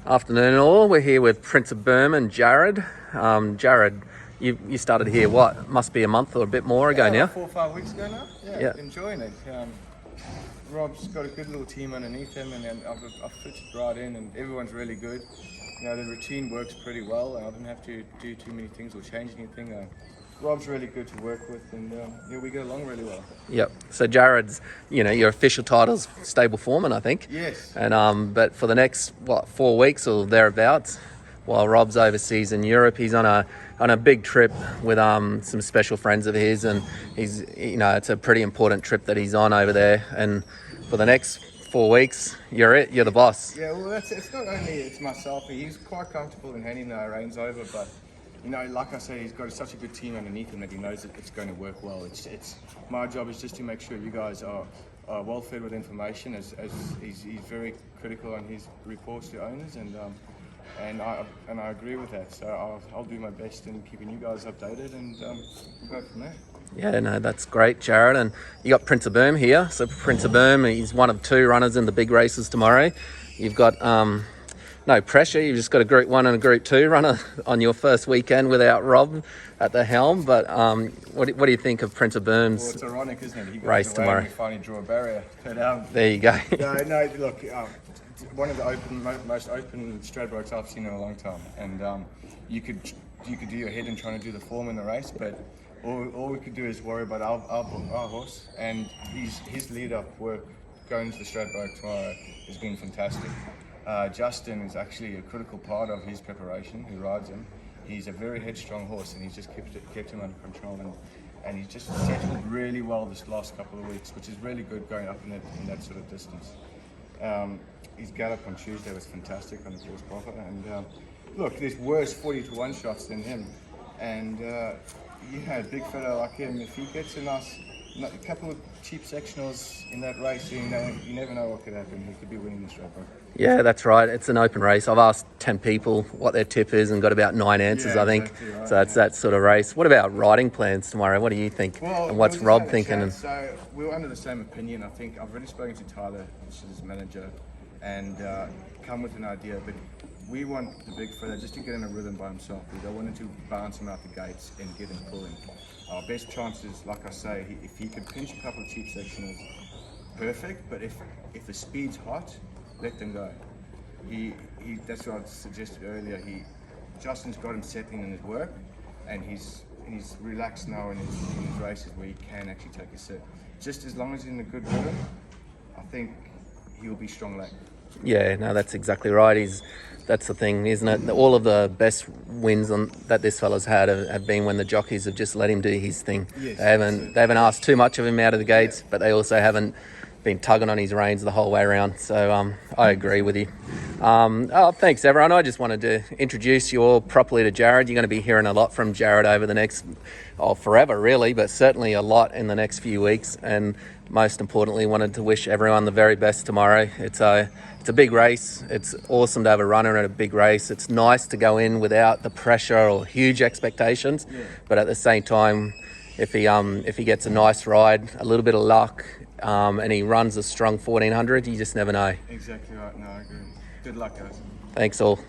Afternoon all. We're here with Prince of Boom and Jared. Jared, you started here, what, must be a month or a bit more ago now? Like 4 or 5 weeks ago now. Yeah. Enjoying it. Rob's got a good little team underneath him, and then I've fitted right in, and everyone's really good. You know, the routine works pretty well, and I didn't have to do too many things or change anything. Rob's really good to work with, and we get along really well. Yep. So Jared's, your official title's stable foreman, I think. Yes. And but for the next 4 weeks or thereabouts, while Rob's overseas in Europe, he's on a big trip with some special friends of his, and he's it's a pretty important trip that he's on over there. And for the next 4 weeks, you're the boss. Yeah. Well, it's not only it's myself. He's quite comfortable in handing the reins over, but. Like I said, he's got such a good team underneath him that he knows that it's going to work well. It's my job is just to make sure you guys are well fed with information, as he's very critical on his reports to owners, and I agree with that. So I'll do my best in keeping you guys updated, and we'll go from there. Yeah, no, that's great, Jared. And you got Prince of Boom here. So Prince of Boom, he's one of 2 runners in the big races tomorrow. You've got no pressure. You've just got a Group 1 and a Group 2 runner on your first weekend without Rob at the helm. But what do you think of Prince of Boom's Well, it's ironic, isn't it? He goes race away tomorrow? And we finally draw a barrier. But, there you go. no, look, one of the most open Stradbrokes I've seen in a long time. And you could do your head in trying to do the form in the race, but all we could do is worry about our horse. And his lead-up work going to the Stradbroke tomorrow has been fantastic. Justin is actually a critical part of his preparation, who rides him. He's a very headstrong horse, and he's just kept him under control, and he's just settled really well this last couple of weeks, which is really good going up in that sort of distance. His gallop on Tuesday was fantastic on the course proper, and look, there's worse 40-1 shots than him, and a big fella like him, if he gets a couple of cheap sectionals in that race, you never know what could happen. He could be winning the Stradbroke. Yeah, that's right. It's an open race. I've asked 10 people what their tip is and got about 9 answers, I think. Exactly right, so that's that sort of race. What about riding plans tomorrow? What do you think? Well, and what's Rob thinking? So we're under the same opinion. I think I've already spoken to Tyler, which is his manager, and come with an idea. But we want the big fella just to get in a rhythm by himself. We don't want him to bounce him out the gates and get him pulling. Our best chances, like I say, if he could pinch a couple of cheap sectionals, perfect. But if the speed's hot, let them go. That's what I suggested earlier. Justin's got him settling in his work, and he's relaxed now in his races where he can actually take a set. Just as long as he's in a good rhythm, I think he'll be strong late. Yeah, no, that's exactly right. That's the thing, isn't it? All of the best wins that this fella's had have been when the jockeys have just let him do his thing. Yes, they haven't asked too much of him out of the gates, but they also haven't been tugging on his reins the whole way around. So I agree with you. Thanks, everyone. I just wanted to introduce you all properly to Jared. You're going to be hearing a lot from Jared over the next, forever really, but certainly a lot in the next few weeks. And most importantly, wanted to wish everyone the very best tomorrow. It's a big race. It's awesome to have a runner at a big race. It's nice to go in without the pressure or huge expectations, but at the same time, if he gets a nice ride, a little bit of luck, and he runs a strong 1400, you just never know. Exactly right. No, I agree. Good luck, guys. Thanks all.